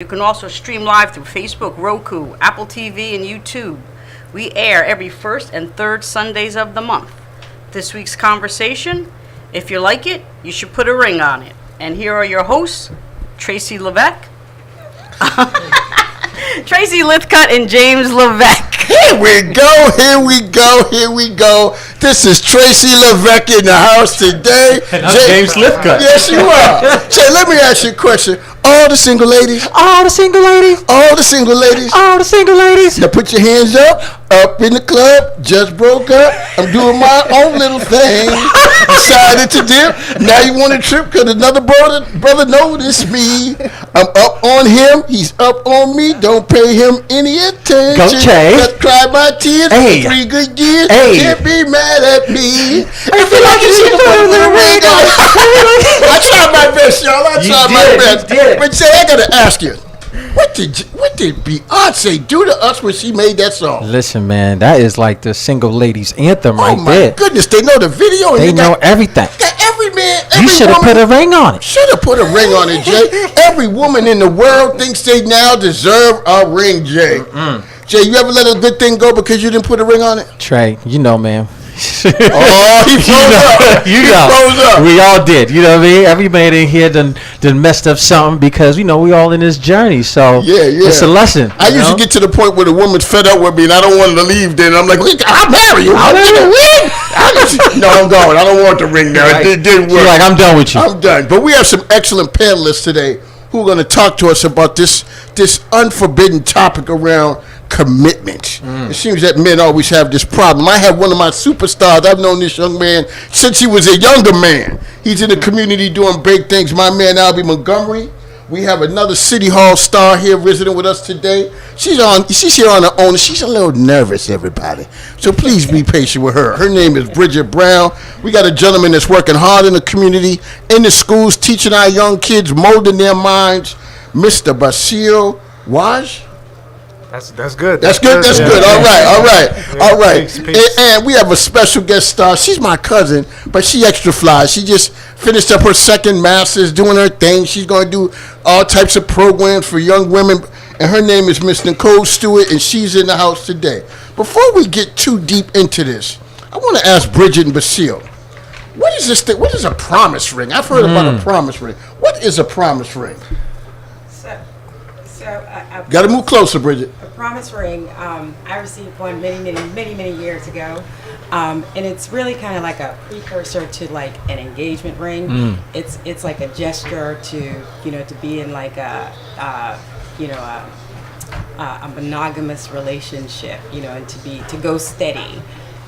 You can also stream live through Facebook, Roku, Apple TV, and YouTube. We air every first and third Sundays of the month. This week's conversation, if you like it, you should put a ring on it. And here are your hosts, Tracy Levesque, Tracy Lithcutt, and James Levesque. Here we go, here we go, here we go. This is Tracy Levesque in the house today. And I'm James Lithcutt. Yes, you are. Jay, let me ask you a question. All the single ladies? All the single ladies. All the single ladies? All the single ladies. Now put your hands up in the club, just broke up. I'm doing my own little thing. Decided to dip. Now you want to trip because another brother noticed me. I'm up on him. He's up on me. Don't pay him any attention. Go, Jay. Just cry my tears Hey. for 3 good years. Hey. Can't be mad at me. I feel like you should put a little ring on it. I tried my best, y'all. I You tried my did, best. you did. But Jay, I gotta ask you, what did Beyonce do to us when she made that song? Listen, man, that is like the single ladies anthem Oh right my there. goodness, they know the video. And They know got everything. every man. Every You should have woman- put a ring on it. Should have put a ring on it, Jay. Every woman in the world thinks they now deserve a ring, Jay. Jay, you ever let a good thing go because you didn't put a ring on it? Trey, you know, man. Oh, he froze up. You He know, froze up. we all did. You know what I mean? Everybody in here done messed up something because, you know, we all in this journey. So Yeah. it's a lesson. I you used know? to get to the point where the woman's fed up with me and I don't want her to leave. Then I'm like, I'll marry you. I'll Get a ring. No, I'm going. I don't want the ring now. Right. It didn't work. You're like, I'm done with you. I'm done. But we have some excellent panelists today who are going to talk to us about this unforbidden topic around commitment. It seems that men always have this problem. I have one of my superstars. I've known this young man since he was a younger man. He's in the community doing big things. My man, Albie Montgomery. We have another City Hall star here visiting with us today. She's here on her own. She's a little nervous, everybody. So please be patient with her. Her name is Bridget Brown. We got a gentleman that's working hard in the community, in the schools, teaching our young kids, molding their minds, Mr. Basil Waj. That's good. That's good. That's Yeah. good. All right. Peace, peace. And we have a special guest star. She's my cousin, but she extra fly. She just finished up her second master's, doing her thing. She's going to do all types of programs for young women. And her name is Miss Nicole Stewart, and she's in the house today. Before we get too deep into this, I want to ask Bridget and Basil, what is this thing? What is a promise ring? I've heard about a promise ring. What is a promise ring? Got to move closer, Bridget. A promise ring, I received one many years ago, and it's really kind of like a precursor to like an engagement ring. It's like a gesture to to be in like a monogamous relationship, and to go steady.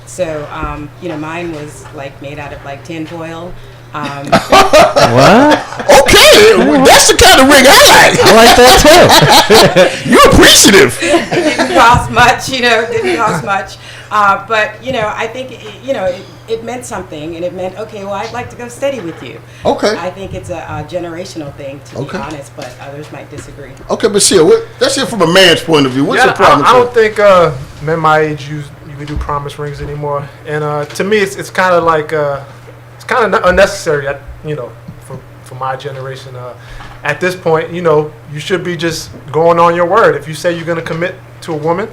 So mine was like made out of like tinfoil. What? Okay, that's the kind of ring I like. I like that too. You're appreciative. It didn't cost much, didn't cost much. But, I think, it meant something, and it meant, okay, well, I'd like to go steady with you. Okay. I think it's a generational thing, to Okay. be honest, but others might disagree. Okay, but see, that's it from a man's point of view. What's the problem? I don't think men my age even do promise rings anymore. And to me, it's kind of like it's kind of unnecessary. For my generation. At this point, you should be just going on your word. If you say you're going to commit to a woman,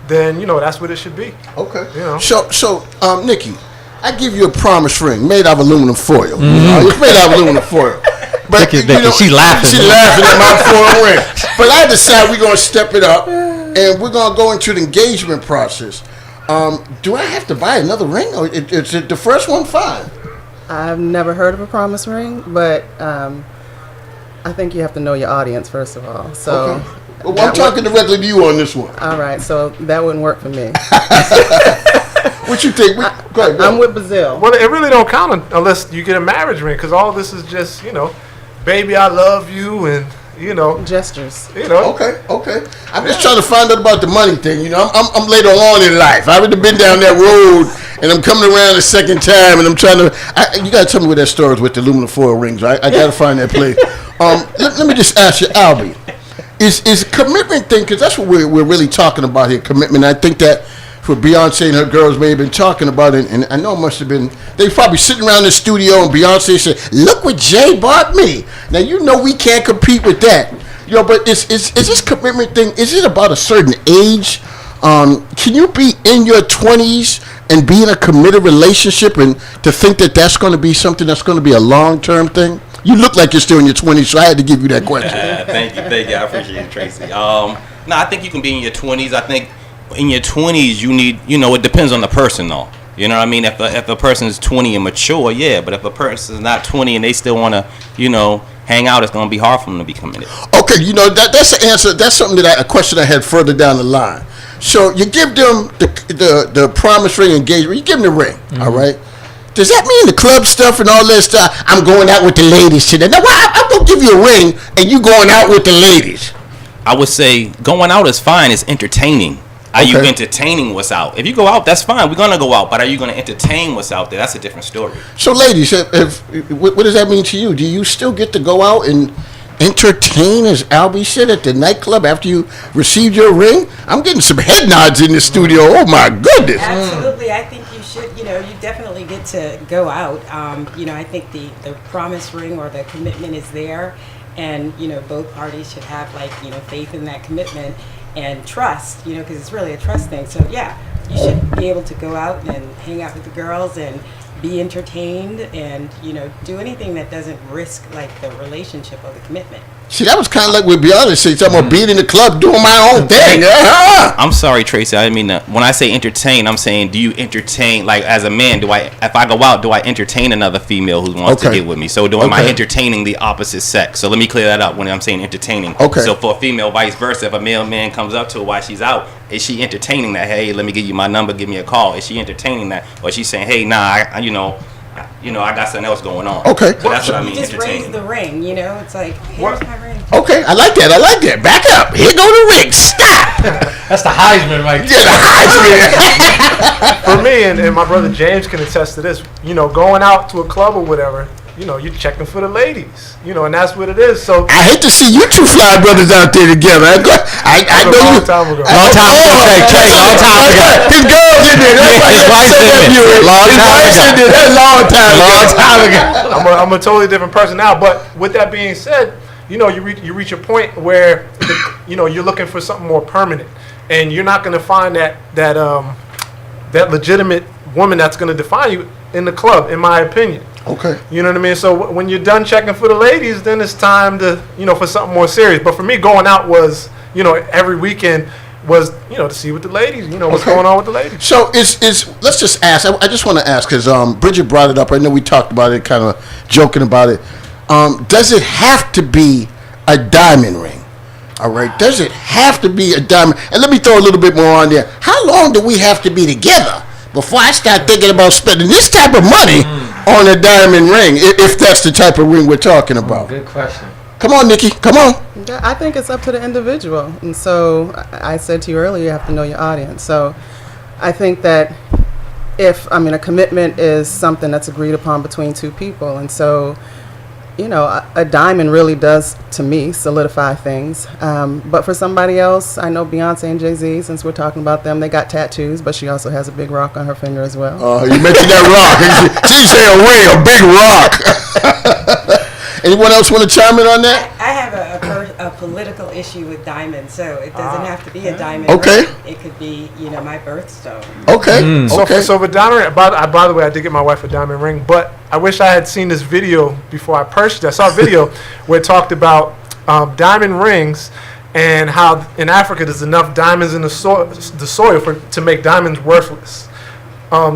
then that's what it should be. Okay. So, Nikki, I give you a promise ring made out of aluminum foil. It's made out of aluminum foil. But Nikki, she laughing. She laughing at my foil ring. But I decide we're gonna step it up, and we're gonna go into the engagement process. Do I have to buy another ring, or is it the first one fine? I've never heard of a promise ring, but I think you have to know your audience first of all. So, Okay. Well, I'm talking directly to you on this one. all right, so that wouldn't work for me. What you think? Go ahead. I'm with Brazil. Well, it really don't count unless you get a marriage ring, because all this is just baby, I love you, and Gestures. Okay. I'm just trying to find out about the money thing. I'm later on in life. I've already been down that road, and I'm coming around a second time, and I'm trying to. You got to tell me where that store is with the aluminum foil rings. I got to find that place. Let me just ask you, Albie, is commitment thing, because that's what we're really talking about here, commitment. I think that for Beyonce and her girls may have been talking about it, and I know it must have been, they probably sitting around the studio and Beyonce said, look what Jay bought me. Now, we can't compete with that. But is this commitment thing? Is it about a certain age? Can you be in your 20s and be in a committed relationship and to think that that's going to be something that's going to be a long-term thing? You look like you're still in your 20s, so I had to give you that question. Thank you. I appreciate it, Tracy. No, I think you can be in your 20s. I think in your 20s you need, it depends on the person though. You know what I mean? If a person is 20 and mature, yeah. But if a person is not 20 and they still want to, hang out, it's going to be hard for them to be committed. Okay, that's the answer. That's something a question I had further down the line. So you give them the promise ring engagement. You give them the ring, all right? Does that mean the club stuff and all that stuff? I'm going out with the ladies today. Now, why I'm going to give you a ring and you going out with the ladies? I would say going out is fine. It's entertaining. Are you entertaining what's out? If you go out, that's fine. We're going to go out. But are you going to entertain what's out there? That's a different story. So, ladies, what does that mean to you? Do you still get to go out and entertain, as Albie said, at the nightclub after you received your ring? I'm getting some head nods in the studio. Oh, my goodness. Absolutely. I think you should, you definitely get to go out. I think the promise ring or the commitment is there. And, both parties should have, faith in that commitment and trust, because it's really a trust thing. So, yeah, you should be able to go out and hang out with the girls and be entertained and, do anything that doesn't risk, the relationship or the commitment. See, that was kind of like what Beyonce said, talking about being in the club, doing my own thing. I'm sorry, Tracy. I mean, when I say entertain, I'm saying, do you entertain, as a man, if I go out, do I entertain another female who wants to get with me? So am I entertaining the opposite sex? So let me clear that up when I'm saying entertaining. Okay. So for a female, vice versa, if a male man comes up to her while she's out, is she entertaining that? Hey, let me give you my number, give me a call. Is she entertaining that? Or is she saying, hey, nah, I got something else going on. Okay. So that's what I mean, You just raise entertaining. the ring, it's like, here's my ring. Okay, I like that. Back up. Here go the ring. Stop. That's the Heisman right there. Yeah, the Heisman. For me, and my brother James can attest to this, going out to a club or whatever, you're checking for the ladies, and that's what it is. So I hate to see you two fly brothers out there together. I know you. long time ago. Long time ago, Trey. Long time ago. His girls in there. His wife's in there. Long time ago. That's long time ago. I'm a totally different person now. But with that being said, you reach a point where you're looking for something more permanent, and you're not going to find that legitimate woman that's going to define you in the club, in my opinion. Okay. You know what I mean? So when you're done checking for the ladies, then it's time to for something more serious. But for me, going out was every weekend was to see with the ladies, what's going on with the ladies. So let's just ask. I just want to ask because Bridget brought it up. I know we talked about it, kind of joking about it. Does it have to be a diamond ring? All right. Does it have to be a diamond? And let me throw a little bit more on there. How long do we have to be together before I start thinking about spending this type of money on a diamond ring, if that's the type of ring we're talking about? Good question. Come on, Nikki. Come on. I think it's up to the individual. And so I said to you earlier, you have to know your audience. So I think that a commitment is something that's agreed upon between two people. And so, a diamond really does, to me, solidify things. But for somebody else, I know Beyonce and Jay-Z, since we're talking about them, they got tattoos, but she also has a big rock on her finger as well. You mentioned that rock. She said a ring, a big rock. Anyone else want to chime in on that? I have a political issue with diamonds, so it doesn't have to be a diamond. Okay. Ring. It could be, my birthstone. Okay. Okay. So with diamond ring, by the way, I did get my wife a diamond ring, but I wish I had seen this video before I purchased it. I saw a video where it talked about diamond rings and how in Africa there's enough diamonds in the soil to make diamonds worthless.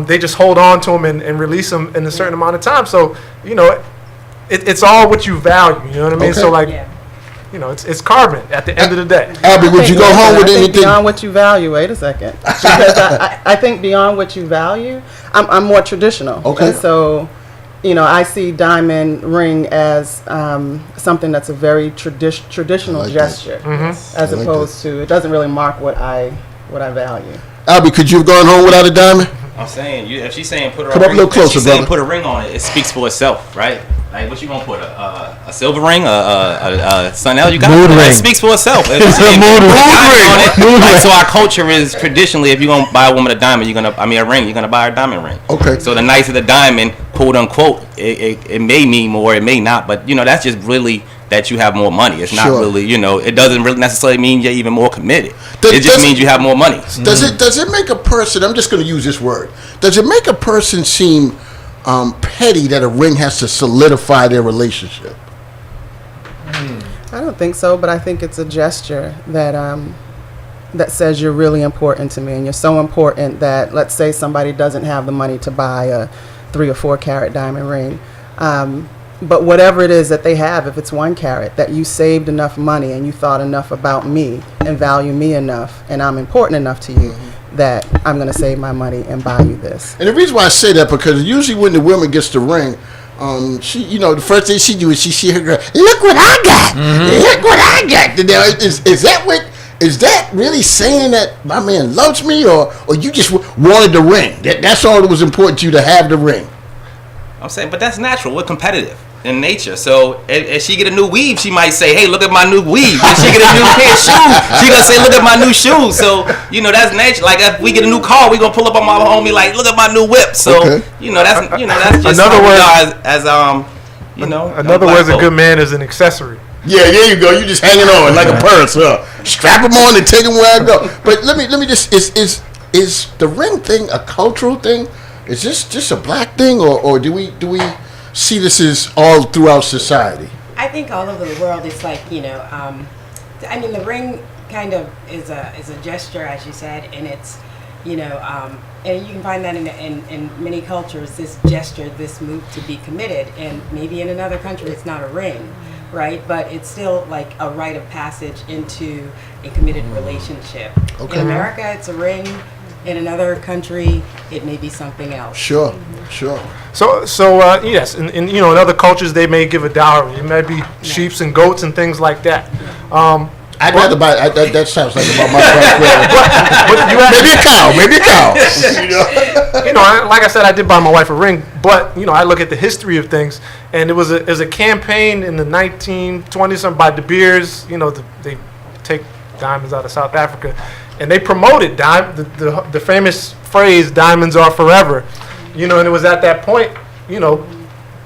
They just hold on to them and release them in a certain amount of time. So, it's all what you value. You know what I mean? Okay. So Yeah. it's carbon at the end of the day. Abby, would you go home with I think anything? beyond what you value. Wait a second, because I think beyond what you value, I'm more traditional. Okay. And so, I see diamond ring as something that's a very traditional I like gesture, Mm-hmm. as I like opposed to it doesn't really mark what I value. Abby, could you have gone home without a diamond? I'm saying, if she's saying put her Come up a ring, little closer, if she's saying brother. put a ring on it, it speaks for itself, right? Like, what you gonna put? A silver ring? Something else? You got Mood it. ring. It speaks for itself. It's a mood ring. Like, so our culture is traditionally, if you're gonna buy a woman a diamond, a ring, you're gonna buy her a diamond ring. Okay. So the nicer the diamond, quote unquote, it may mean more, it may not, but that's just really that you have more money. It's not Sure. really, it doesn't really necessarily mean you're even more committed. Does- It just does- means you have more money. Does it make a person? I'm just going to use this word. Does it make a person seem petty that a ring has to solidify their relationship? I don't think so, but I think it's a gesture that says you're really important to me, and you're so important that, let's say somebody doesn't have the money to buy a 3 or 4 carat diamond ring, but whatever it is that they have, if it's 1 carat, that you saved enough money and you thought enough about me and value me enough, and I'm important enough to you that I'm going to save my money and buy you this. And the reason why I say that, because usually when the woman gets the ring, she, the first thing she do is she see her girl, look what I got, look what I got. Is that really saying that my man loves me, or you just wanted the ring? That's all that was important to you, to have the ring. I'm saying, but that's natural. We're competitive in nature. So if she get a new weave, she might say, hey, look at my new weave. If she get a new pair of shoes, she gonna say, look at my new shoes. So, that's natural. Like if we get a new car, we gonna pull up on my homie like, look at my new whip. So, Okay. that's just Another how we word- are as In other black words, a folk. good man is an accessory. Yeah, there you go. You just hanging on like a purse, huh? Strap them on and take them where I go. But let me just is the ring thing a cultural thing? Is this just a black thing, or do we see this as all throughout society? I think all over the world, it's like, the ring kind of is a gesture, as you said, and it's, and you can find that in many cultures, this gesture, this move to be committed, and maybe in another country it's not a ring, right? But it's still like a rite of passage into a committed relationship. Okay. In America, it's a ring. In another country, it may be something else. Sure. So yes, in other cultures they may give a dowry. It might be sheep and goats and things like that. I'd rather buy. That sounds like about my price. But you Maybe a cow. like I said, I did buy my wife a ring, but I look at the history of things, and it was a campaign in the 1920s something by De Beers. They take diamonds out of South Africa, and they promoted the famous phrase "diamonds are forever," and it was at that point,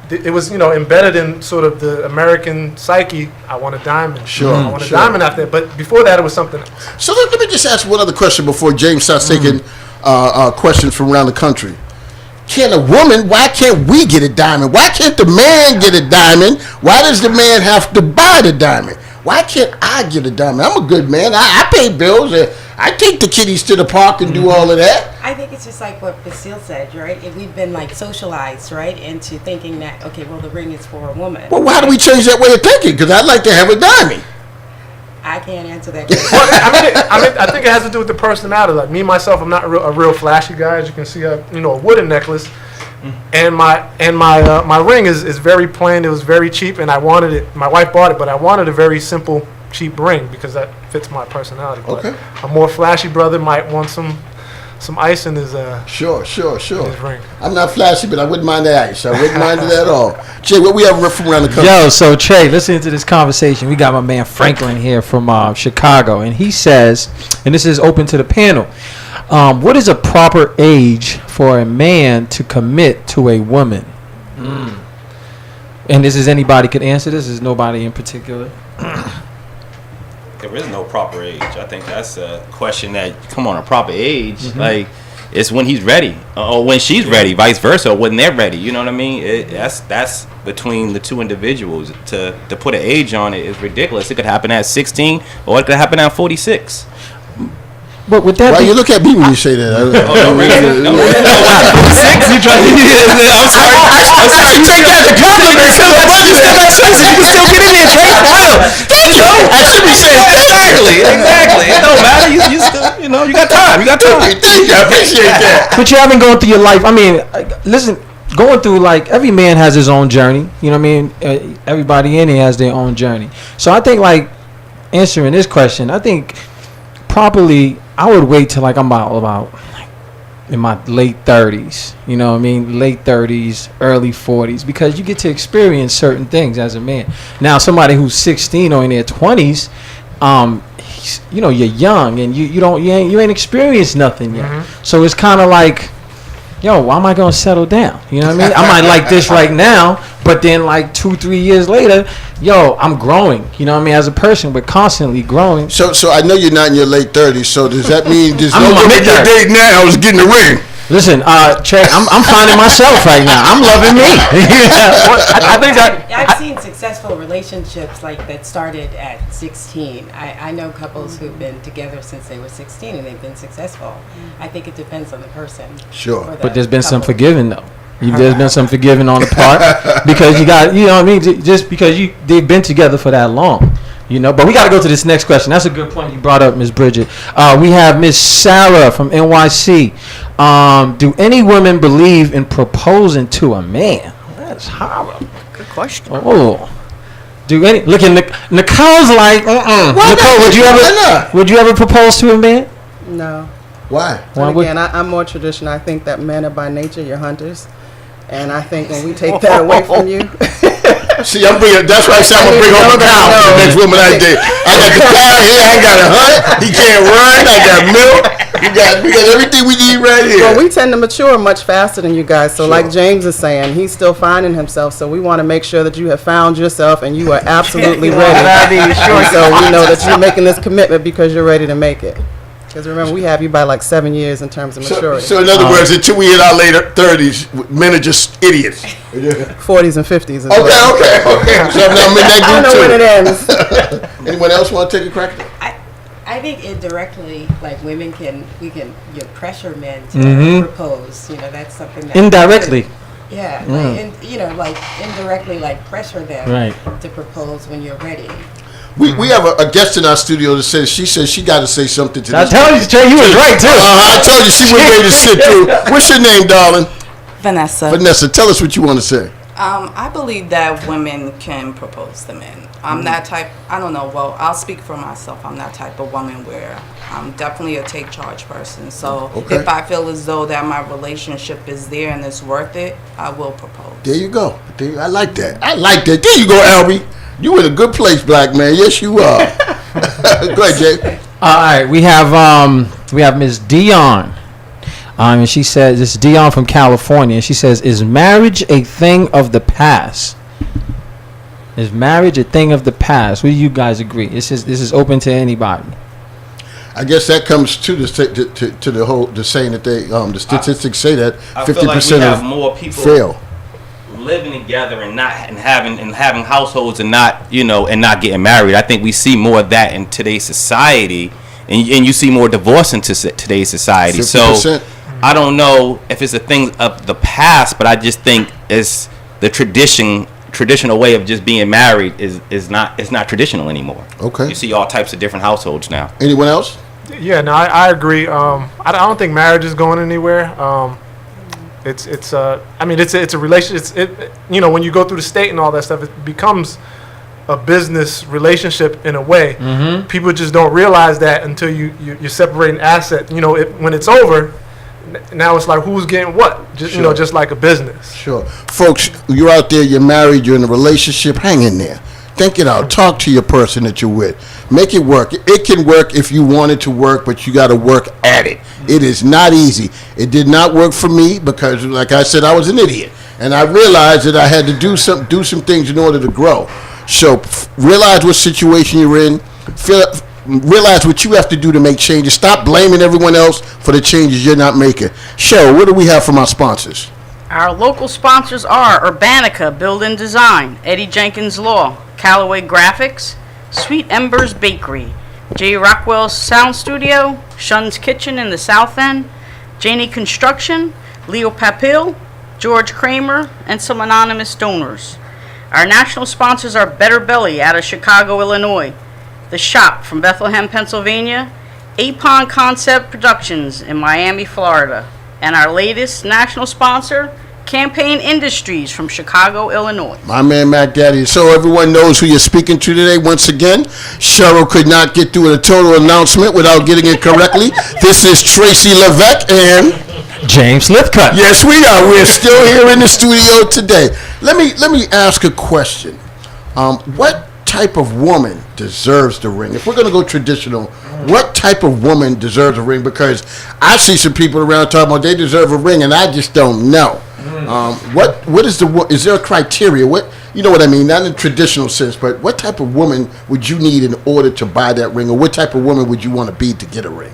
it was embedded in sort of the American psyche. I want a diamond. Sure, I want a sure. diamond out there. But before that, it was something else. So let me just ask one other question before James starts taking questions from around the country. Why can't we get a diamond? Why can't the man get a diamond? Why does the man have to buy the diamond? Why can't I get a diamond? I'm a good man. I pay bills. I take the kiddies to the park and do all of that. I think it's just like what Basile said, right? We've been like socialized, right, into thinking that, okay, well, the ring is for a woman. Well, how do we change that way of thinking? Because I'd like to have a diamond. I can't answer that question. I think it has to do with the personality. Like me myself, I'm not a real flashy guy. As you can see, a wooden necklace, and my ring is very plain. It was very cheap, and I wanted it. My wife bought it, but I wanted a very simple, cheap ring because that fits my personality. But Okay. a more flashy brother might want some ice in his Sure. his ring. I'm not flashy, but I wouldn't mind the ice. I wouldn't mind it at all. Jay, what we have from around the country? Yo, so Trey, listen to this conversation. We got my man Franklin here from Chicago, and he says, and this is open to the panel, what is a proper age for a man to commit to a woman? And this is anybody could answer this. There's nobody in particular. There is no proper age. I think that's a question that, come on, a proper age, like, it's when he's ready, or when she's ready, vice versa, or when they're ready. You know what I mean? That's between the two individuals. To put an age on it is ridiculous. It could happen at 16, or it could happen at 46. But with that, Why you look at me when you say that? No reason. No reason. I'm sorry. You take that as a compliment. you still got choices. You can still get in there, Trey. For real. Thank you. I should be saying Exactly. It don't matter. You still, you got time. You got time. thank you. I appreciate that. But you haven't gone through your life. I mean, listen, going through, like, every man has his own journey. You know what I mean? Everybody in here has their own journey. So I think, like, answering this question, I think properly, I would wait till, like, I'm about like, in my late 30s. You know what I mean? Late 30s, early 40s, because you get to experience certain things as a man. Now, somebody who's 16 or in their 20s, you're young and you ain't experienced nothing yet. So it's kind of like, yo, why am I gonna settle down? You know what I mean? I might like this right now, But then like 2-3 years later, yo, I'm growing. You know what I mean? As a person, we're constantly growing. So I know you're not in your late 30s. So does that mean there's I'm no in my woman you're mid-30s. dating now is getting the ring? Listen, Trey, I'm finding myself right now. I'm loving me. I think that I've seen successful relationships like that started at 16. I know couples who've been together since they were 16 and they've been successful. I think it depends on the person. Sure. or the But there's been some couple. forgiving though. There's been some forgiving on the part because you got, you know what I mean, just because they've been together for that long. You know, but we got to go to this next question. That's a good point you brought up, Ms. Bridget. We have Ms. Sarah from NYC. Do any women believe in proposing to a man? That's horrible. Good question. Oh, do any? Look at Nicole's like, Nicole, would you ever propose to a man? No. Why? Why And would- again, I'm more traditional. I think that men are by nature, you're hunters. And I think when we take that away from you, See, that's why I said I'm gonna bring home a cow for the next woman I date. I got the cow here, I got a hunt, he can't run, I got milk, we got everything we need right here. well, we tend to mature much faster than you guys. So, Sure. like James is saying, he's still finding himself. So, we want to make sure that you have found yourself and you are absolutely ready. And so, we know that you're making this commitment because you're ready to make it. Because remember, we have you by like 7 years in terms of maturity. So in other words, until we hit our later 30s, men are just idiots. 40s and 50s. Okay. So I'm in that I don't know when group it ends. too. Anyone else want to take a crack at it? I think indirectly, like women we can pressure men to propose. You know, that's something that Indirectly. Yeah, like indirectly, like pressure them Right. to propose when you're ready. We have a guest in our studio that says she got to say something to I this. told you, Trey, you was right too. I told you she was ready to sit through. What's your name, darling? Vanessa. Vanessa, tell us what you want to say. I believe that women can propose to men. I'm that type. I don't know. Well, I'll speak for myself. I'm that type of woman where I'm definitely a take charge person. So Okay. if I feel as though that my relationship is there and it's worth it, I will propose. There you go. I like that. There you go, Albie. You in a good place, black man. Yes, you are. Go ahead, Jay. All right, we have Ms. Dion. And she says, this is Dion from California. And she says, is marriage a thing of the past? Is marriage a thing of the past? What do you guys agree? This is open to anybody. I guess that comes to the saying that the statistics say that I feel 50% like we have of more people fail. living together and having households and not getting married. I think we see more of that in today's society, and you see more divorce in today's society. 50%. So I don't know if it's a thing of the past, but I just think it's the traditional way of just being married is not traditional anymore. Okay. You see all types of different households now. Anyone else? Yeah, no, I agree. I don't think marriage is going anywhere. It's a relationship. When you go through the state and all that stuff, it becomes a business relationship in a way. Mm-hmm. People just don't realize that until you're separating asset. When it's over, now it's like who's getting what. Sure. Just like a business. Sure. Folks, you're out there, you're married, you're in a relationship, hang in there. Think it out. Talk to your person that you're with. Make it work. It can work if you want it to work, but you got to work at it. It is not easy. It did not work for me because, like I said, I was an idiot. And I realized that I had to do some things in order to grow. So realize what situation you're in. Realize what you have to do to make changes. Stop blaming everyone else for the changes you're not making. Cheryl, what do we have from our sponsors? Our local sponsors are Urbanica Build and Design, Eddie Jenkins Law, Callaway Graphics, Sweet Embers Bakery, J. Rockwell's Sound Studio, Shun's Kitchen in the South End, Janie Construction, Leo Papil, George Kramer, and some anonymous donors. Our national sponsors are Better Belly out of Chicago, Illinois, The Shop from Bethlehem, Pennsylvania, Apon Concept Productions in Miami, Florida, and our latest national sponsor, Campaign Industries from Chicago, Illinois. My man, Mac Daddy. So everyone knows who you're speaking to today. Once again, Cheryl could not get through a total announcement without getting it correctly. This is Tracy Levesque and James Lithcutt. yes, we are. We're still here in the studio today. Let me ask a question. What type of woman deserves the ring? If we're going to go traditional, what type of woman deserves a ring? Because I see some people around talking about they deserve a ring, and I just don't know. What is there a criteria? What, you know what I mean? Not in the traditional sense, but what type of woman would you need in order to buy that ring, or what type of woman would you want to be to get a ring?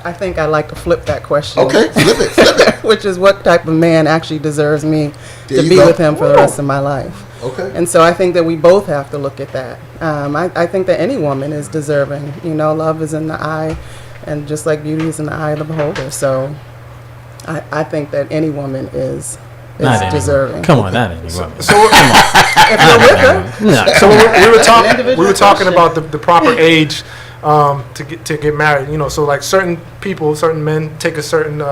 I think I'd like to flip that question. Okay, flip it. Which is, what type of man actually deserves me There to you be go. with him for the rest of my life? Okay. And so I think that we both have to look at that. I think that any woman is deserving. You know, love is in the eye, and just like beauty is in the eye of the beholder. So I think that any woman is Not any deserving. woman. Come on, not any woman. So If you're with her, No. So we were talking question. about the proper age to get married. You know, so like certain people, certain men take a certain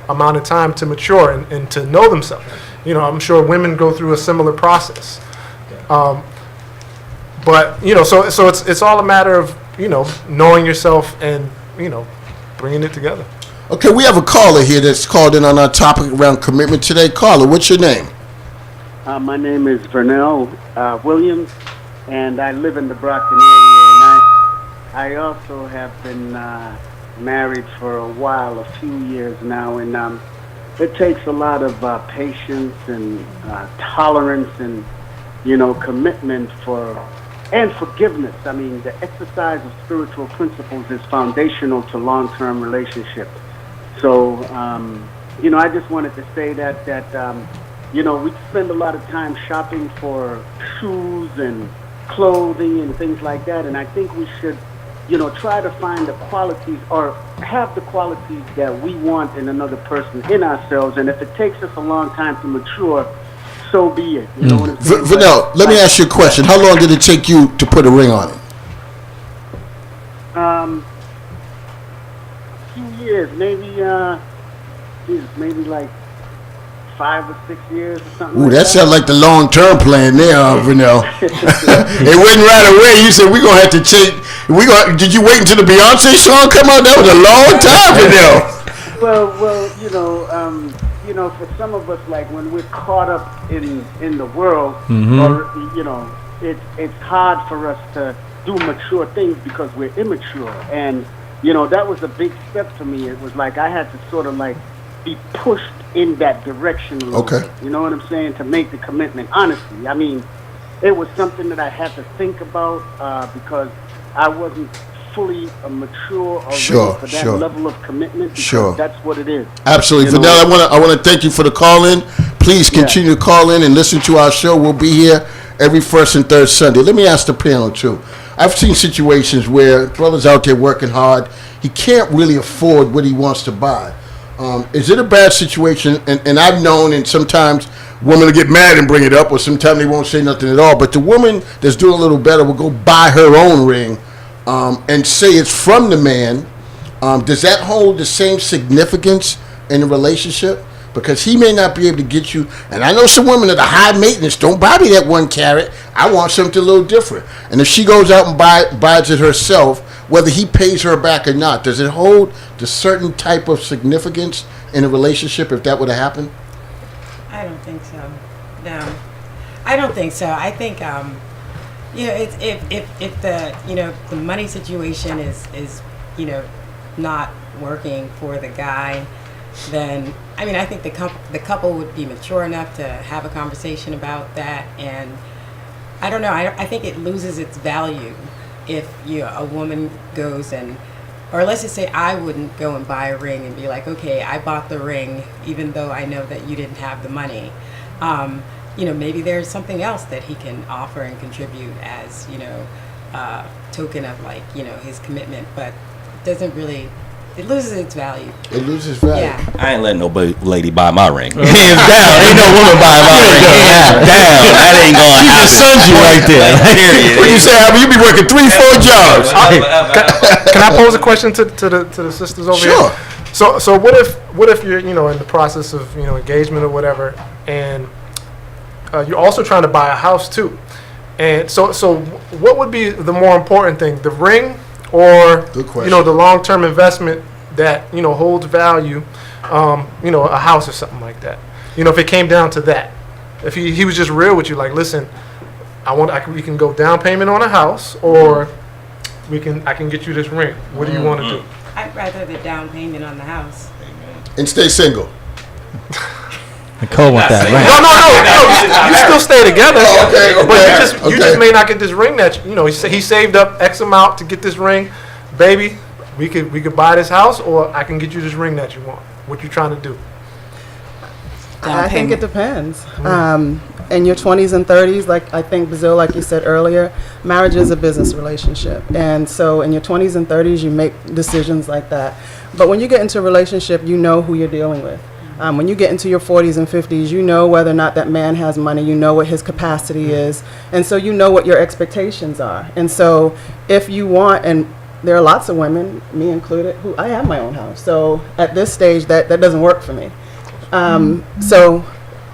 amount of time to mature and to know themselves. You know, I'm sure women go through a similar process. But you know, so it's all a matter of, you know, knowing yourself and, you know, bringing it together. Okay, we have a caller here that's called in on our topic around commitment today. Caller, what's your name? My name is Vernell Williams, and I live in the Brockton area, and I also have been married for a while, a few years now, and it takes a lot of patience and tolerance and, you know, commitment and forgiveness. I mean, the exercise of spiritual principles is foundational to long-term relationships. So, you know, I just wanted to say that you know, we spend a lot of time shopping for shoes and clothing and things like that, and I think we should, you know, try to find the qualities or have the qualities that we want in another person in ourselves, and if it takes us a long time to mature, so be it. You know what I'm saying? Vanell, let me ask you a question. How long did it take you to put a ring on it? A few years, maybe like 5 or 6 years or something. Ooh, like that sounds like the long-term plan there, Vanell. It wasn't right away. You said we're gonna have to change. Did you wait until the Beyonce song come out? That was a long time, Vanell. Well, you know, for some of us, like when we're caught up in the world, or you know, it's hard for us to do mature things because we're immature, and you know, that was a big step for me. It was like I had to sort of like be pushed in that direction a little bit. You know what I'm saying? To make the commitment. Honestly, I mean, it was something that I had to think about because I wasn't fully mature or ready for that level of commitment. Because that's what it is. Absolutely, You know? Vanell. I want to thank you for the call in. Please continue to call in and listen to our show. We'll be here every first and third Sunday. Let me ask the panel too. I've seen situations where brothers out there working hard, he can't really afford what he wants to buy. Is it a bad situation? And I've known, and sometimes women will get mad and bring it up, or sometimes they won't say nothing at all. But the woman that's doing a little better will go buy her own ring and say it's from the man. Does that hold the same significance in a relationship? Because he may not be able to get you. And I know some women that are high maintenance. Don't buy me that 1 carat. I want something a little different. And if she goes out and buys it herself, whether he pays her back or not, does it hold the certain type of significance in a relationship if that were to happen? I don't think so. No, I don't think so. I think you know, it's if the, you know, the money situation is you know, not working for the guy, then I mean, I think the couple would be mature enough to have a conversation about that. And I don't know, I think it loses its value if a woman goes and, or let's just say I wouldn't go and buy a ring and be like, okay, I bought the ring even though I know that you didn't have the money. You know, maybe there's something else that he can offer and contribute as, you know, token of, like, you know, his commitment, but it doesn't really, it loses its value. It loses value. Yeah. I ain't letting no lady buy my ring. Hands down. Ain't no woman buying my ring. Hands down. That ain't going to She just happen. sons you right there. Period. What you say, Albert? You be working 3-4 jobs. Can I pose a question to the sisters over Sure. here? So what if you're, you know, in the process of, you know, engagement or whatever, and you're also trying to buy a house too, and so what would be the more important thing, the ring or, Good question. you know, the long-term investment that, you know, holds value, you know, a house or something like that? You know, if it came down to that, if he was just real with you, like, listen, we can go down payment on a house, or I can get you this ring. What do you want to do? I'd rather the down payment on the house. And stay single. Nicole want that ring. No. You still stay together. okay, But you just may not get this ring that he saved up X amount to get this ring, baby. We could buy this house, or I can get you this ring that you want. What you trying to do? I think it depends. In your 20s and 30s, like I think Bazil, like you said earlier, marriage is a business relationship, and so in your 20s and 30s, you make decisions like that. But when you get into a relationship, you know who you're dealing with. When you get into your 40s and 50s, you know whether or not that man has money, you know what his capacity is, and so you know what your expectations are. And so if you want, and there are lots of women, me included, who I have my own house. So at this stage, that doesn't work for me. So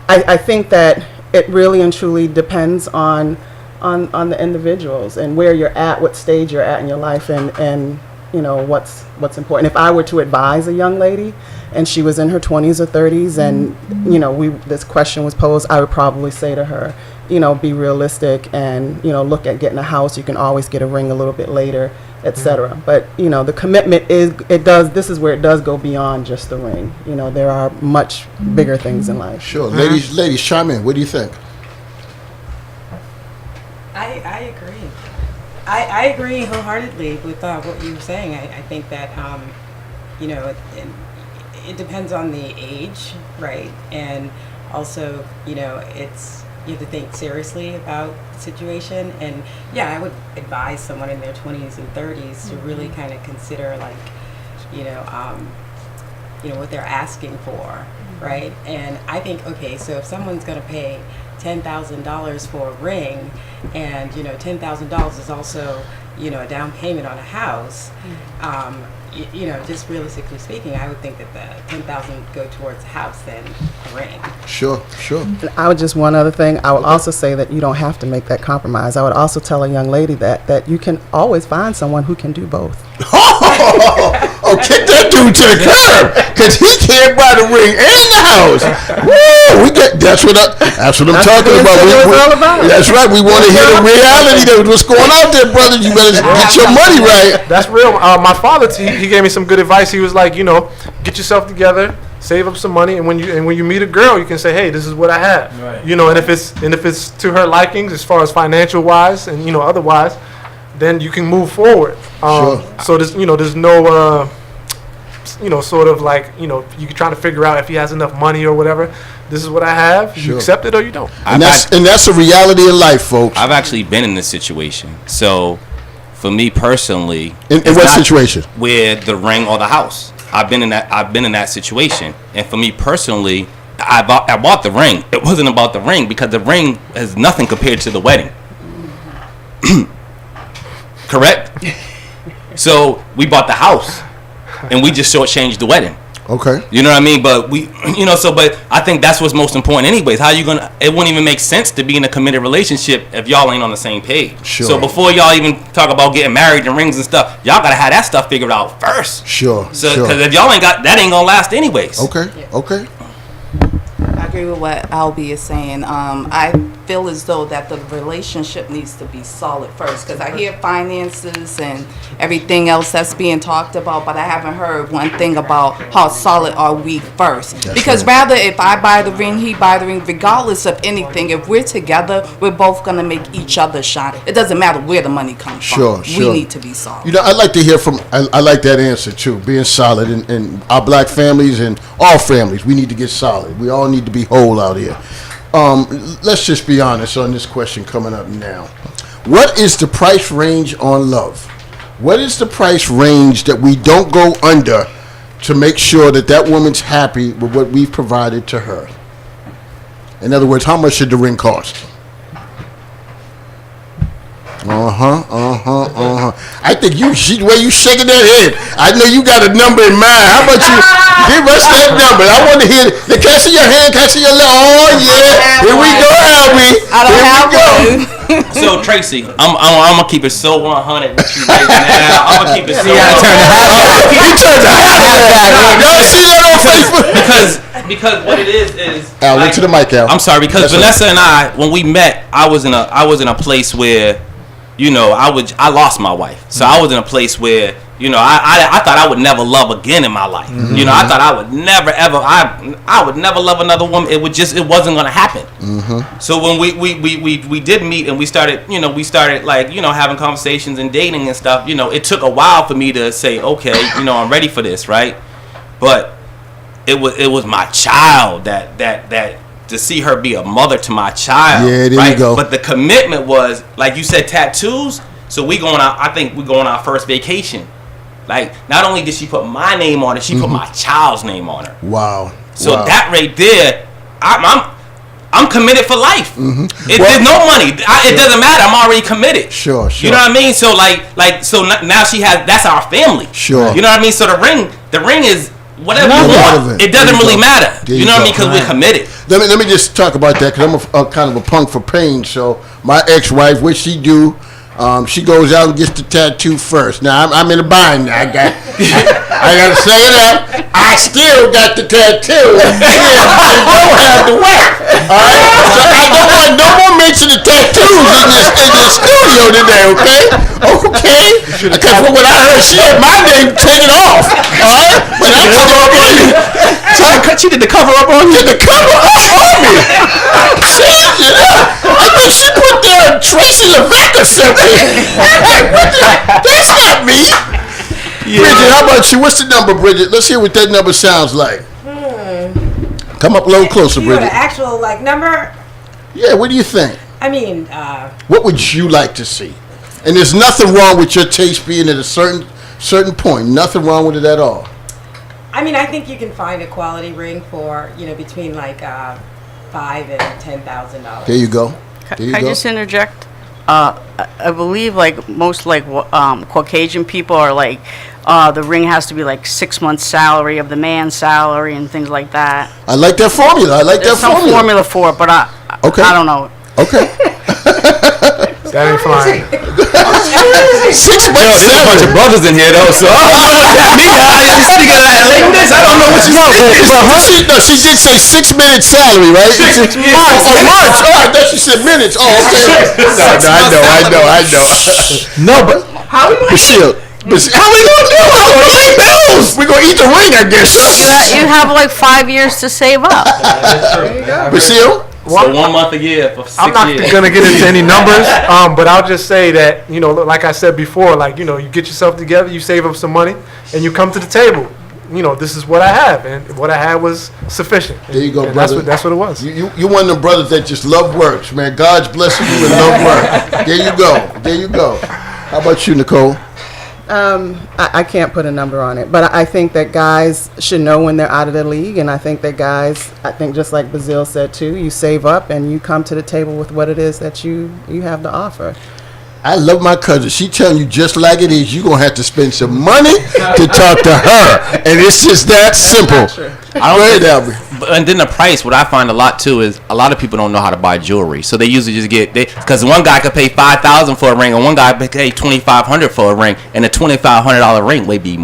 I think that it really and truly depends on the individuals and where you're at, what stage you're at in your life, and you know what's important. If I were to advise a young lady and she was in her 20s or 30s and you know this question was posed, I would probably say to her, you know, be realistic and you know look at getting a house. You can always get a ring a little bit later, etc. But you know the commitment this is where it does go beyond just the ring. You know, there are much bigger things in life. Sure. Ladies, chime in. What do you think? I agree. I agree wholeheartedly with what you were saying. I think that you know it depends on the age, right? And also, you know, you have to think seriously about the situation. And yeah, I would advise someone in their 20s and 30s to really kind of consider, like, you know, what they're asking for, right? And I think, okay, so if someone's going to pay $10,000 for a ring, and you know, $10,000 is also, you know, a down payment on a house. You know, just realistically speaking, I would think that the $10,000 go towards a house than a ring. Sure. And I would just one other thing. I would also say that you don't have to make that compromise. I would also tell a young lady that you can always find someone who can do both. Oh, kick that dude to the curb, cause he can't buy the ring and the house. Woo! That's what I'm talking about. That's right. We want to hear the reality of what's going on there, brother. You better get your money right. That's real. My father, he gave me some good advice. He was like, you know, get yourself together, save up some money, and when you meet a girl, you can say, hey, this is what I have. Right. You know, and if it's to her likings as far as financial wise and you know otherwise, then you can move forward. Sure. So there's no you know, sort of like, you know, you can try to figure out if he has enough money or whatever. This is what I have. Sure. You accept it or you don't. And that's a reality of life, folks. I've actually been in this situation. So, for me personally, in what situation? Where the ring or the house. I've been in that situation, and for me personally, I bought the ring. It wasn't about the ring because the ring is nothing compared to the wedding. Correct? So we bought the house, and we just shortchanged the wedding. Okay. You know what I mean? But but I think that's what's most important anyways. How you gonna, it wouldn't even make sense to be in a committed relationship if y'all ain't on the same page. Sure. So before y'all even talk about getting married and rings and stuff, y'all gotta have that stuff figured out first. Sure. So, because if y'all ain't got that, ain't gonna last anyways. Okay. Okay. I agree with what Albie is saying. I feel as though that the relationship needs to be solid first, because I hear finances and everything else that's being talked about, but I haven't heard one thing about how solid are we first. That's because right. rather if I buy the ring, he buy the ring, regardless of anything, if we're together, we're both gonna make each other shine. It doesn't matter where the money comes Sure, from. sure. We need to be solid. You know, I'd like to hear from. I like that answer too. Being solid, and our black families and all families, we need to get solid. We all need to be whole out here. Let's just be honest on this question coming up now. What is the price range on love? What is the price range that we don't go under to make sure that that woman's happy with what we've provided to her? In other words, how much should the ring cost? I think the way you shaking that head, I know you got a number in mind. How about you give us that number? I want to hear it. Can I see your hand? Can I see your leg? Oh yeah, here we go, Albie. I don't have one. So Tracy, I'm gonna keep it so 100 with you right now. I'm gonna keep it so. He turned the hat. Y'all see that on Facebook? Because what it is Al, look to the mic, Al. I'm sorry, because Vanessa and I, when we met, I was in a place where, you know, I lost my wife. So I was in a place where You know, I thought I would never love again in my life. Mm-hmm. You know, I thought I would never ever I would never love another woman. It wasn't gonna happen. Mm-hmm. So when we did meet and we started like, you know, having conversations and dating and stuff, you know, it took a while for me to say, okay, you know, I'm ready for this, right? But it was my child that to see her be a mother to my child. Yeah, there right? you go. But the commitment was, like you said, tattoos. So we going out. I think we going on our first vacation. Like, not only did she put my name on it, she put my child's name on her. Wow. So Wow. that right there, I'm committed for life. Well, There's no money. It doesn't matter. I'm already committed. Sure. You know what I mean? So now she has. That's our family. Sure. You know what I mean? So the ring is whatever Not you want. relevant. It doesn't There you really go. matter. There You you know what I go. mean? Because we're committed. Let me just talk about that because I'm a kind of a punk for pain. So my ex-wife, what she do? She goes out and gets the tattoo first. Now I'm in a bind. Now I gotta say it up. I still got the tattoo. Yeah, I don't have the work. All right. So I don't want no more mention of tattoos in the studio today. Okay. Because from what I heard, she had my name taken off. All right. But I cover up on you. She did the cover up on you. Did the cover up on me? Change it up. I think she put there Tracy Levesque or something. That's not me. Bridget, how about you? What's the number, Bridget? Let's hear what that number sounds like. Come up a little closer, You know, the Bridget. actual like number. Yeah, what do you think? I mean, What would you like to see? And there's nothing wrong with your taste being at a certain point. Nothing wrong with it at all. I think you can find a quality ring for between like $5,000 and $10,000. There you go. There Can you I go. just interject? I believe like most like Caucasian people are like the ring has to be like 6 months' salary of the man's salary and things like that. I like that formula. There's some formula for it, but Okay. I don't know. Okay. That ain't flying. 6 months salary. brothers in here though, so speaking of that like this, I don't know what you She did say 6 minutes salary, right? 6 months. Oh, months. Oh, I thought she said minutes. Oh, okay. No, I know. No, but Bashir. How we gonna do it? We're gonna pay bills. We're gonna eat the ring, I guess. You have like 5 years to save up. Bashir? So 1 month a year for 6 I'm not years. gonna get into any numbers, but I'll just say that like I said before, like you get yourself together, you save up some money, and you come to the table. This is what I have, and what I had was sufficient. There you go, And brother. That's what it was. You one of them brothers that just love works, man. God's blessing you with love work. There you go. How about you, Nicole? I can't put a number on it, but I think that guys should know when they're out of the league, and I think that guys, just like Bazil said too, you save up and you come to the table with what it is that you have to offer. I love my cousin. She telling you just like it is. You're going to have to spend some money to talk to her. And it's just that simple. Go ahead, Albert. And then the price, what I find a lot too is a lot of people don't know how to buy jewelry, so they usually just because one guy could pay $5,000 for a ring, and one guy could pay $2,500 for a ring, and a $2,500 ring may be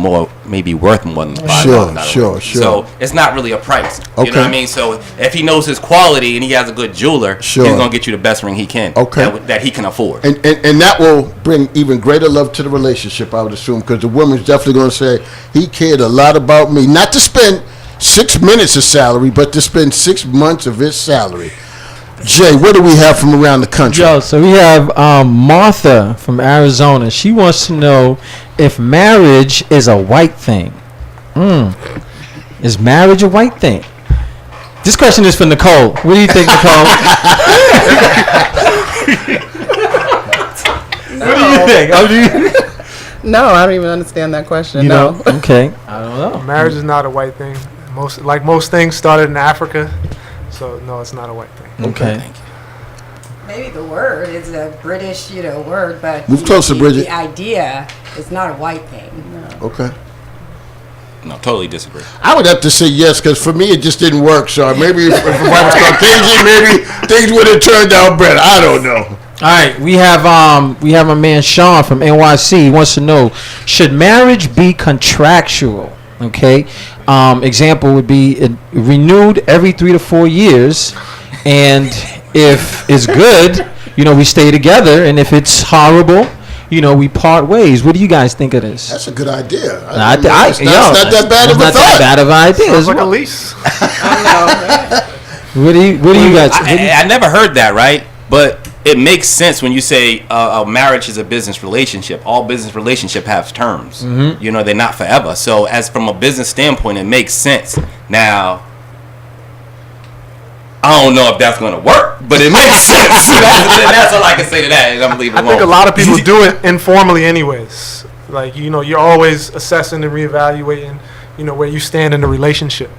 worth more than $5,000. Sure. So it's not really a price. You Okay. know what I mean? So if he knows his quality and he has a good jeweler, Sure. he's gonna get you the best ring he can. Okay. That he can afford. And that will bring even greater love to the relationship, I would assume, because the woman's definitely going to say, he cared a lot about me. Not to spend 6 minutes of salary, but to spend 6 months of his salary. Jay, what do we have from around the country? Joe, so we have Martha from Arizona. She wants to know if marriage is a white thing. Is marriage a white thing? This question is for Nicole. What do you think, Nicole? What do you think? No, I don't even understand that question. You no. know? Okay. I don't know. Marriage is not a white thing. Most things started in Africa, so no, it's not a white thing. Okay. Maybe the word is a British, word, but Move closer, Bridget. The idea is not a white thing. Okay. No, totally disagree. I would have to say yes, because for me it just didn't work. So maybe if I was Caucasian, maybe things would have turned out better. I don't know. All right, we have my man Sean from NYC. He wants to know, should marriage be contractual? Okay, example would be renewed every 3 to 4 years, and if it's good, we stay together, and if it's horrible, we part ways. What do you guys think of this? That's a good idea. It's not that bad of a not thought. that bad of an idea. Sounds as like a well. lease. What do you guys? I never heard that, right? But it makes sense when you say a marriage is a business relationship. All business relationship have terms. Mm-hmm. They're not forever. So as from a business standpoint, it makes sense. Now, I don't know if that's going to work, but it makes sense. That's all I can say to that. And I'm leaving it I think a alone. lot of people do it informally anyways. Like, you're always assessing and reevaluating, where you stand in the relationship.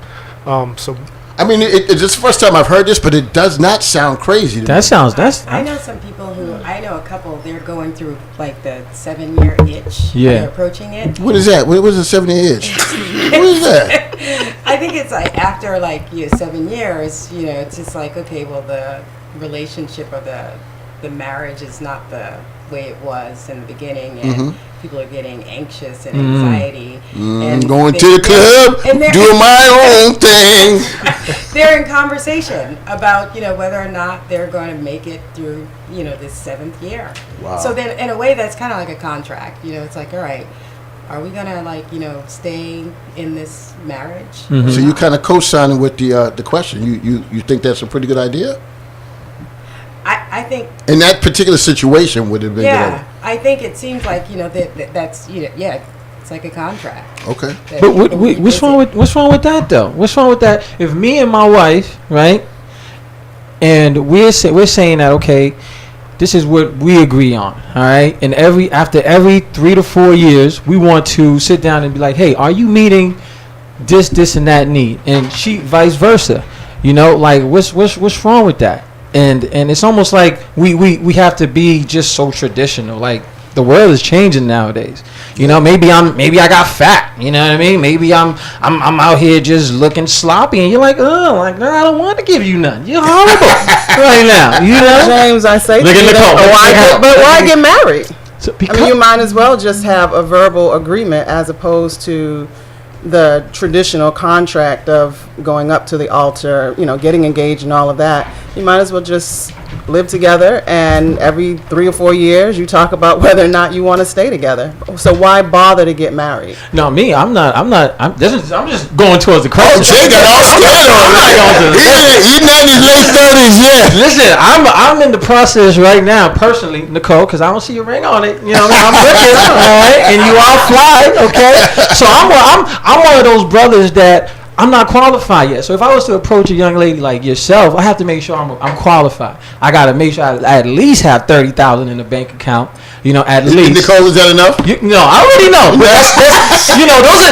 So I mean, it's the first time I've heard this, but it does not sound crazy to me. I know some people I know a couple, they're going through like the 7-year itch. Yeah. They're approaching it. What is that? What is a 7-year itch? What is that? I think it's like after 7 years, it's just like, okay, well, the relationship or the marriage is not the way it was in the beginning, and people are getting anxious and anxiety. And Going to the club, doing my own thing. They're in conversation about, whether or not they're going to make it through, this 7th year. Wow. So then, in a way, that's kind of like a contract. It's like, all right, are we going to, stay in this marriage? So you kind of co-signing with the question. You think that's a pretty good idea? I think. In that particular situation, would it have been Yeah, I think it seems like, that's, it's like a contract. Okay. But what's wrong with that though? What's wrong with that? If me and my wife, right, and we're saying that, okay, this is what we agree on, all right, and after every 3 to 4 years, we want to sit down and be like, hey, are you meeting this and that need? And she vice versa, like what's wrong with that? And it's almost like we have to be just so traditional. Like, the world is changing nowadays. Maybe I got fat. You know what I mean? Maybe I'm out here just looking sloppy, and you're like, oh, like, no, I don't want to give you none. You're horrible right now. James, I say, Look at Nicole. but why get married? So You might as well just have a verbal agreement as opposed to the traditional contract of going up to the altar, getting engaged and all of that. You might as well just live together, and every 3 or 4 years you talk about whether or not you want to stay together. So why bother to get married? No, me, I'm just going towards the question. Jay got all scared on it. He's not in his late 30s yet. Listen, I'm in the process right now, personally, Nicole, because I don't see a ring on it. You know what I mean? I'm looking, all right, and you all fly, okay? So I'm one of those brothers that I'm not qualified yet. So if I was to approach a young lady like yourself, I have to make sure I'm qualified. I got to make sure I at least have $30,000 in the bank account. At least. Nicole, is that enough? No, I already know. But that's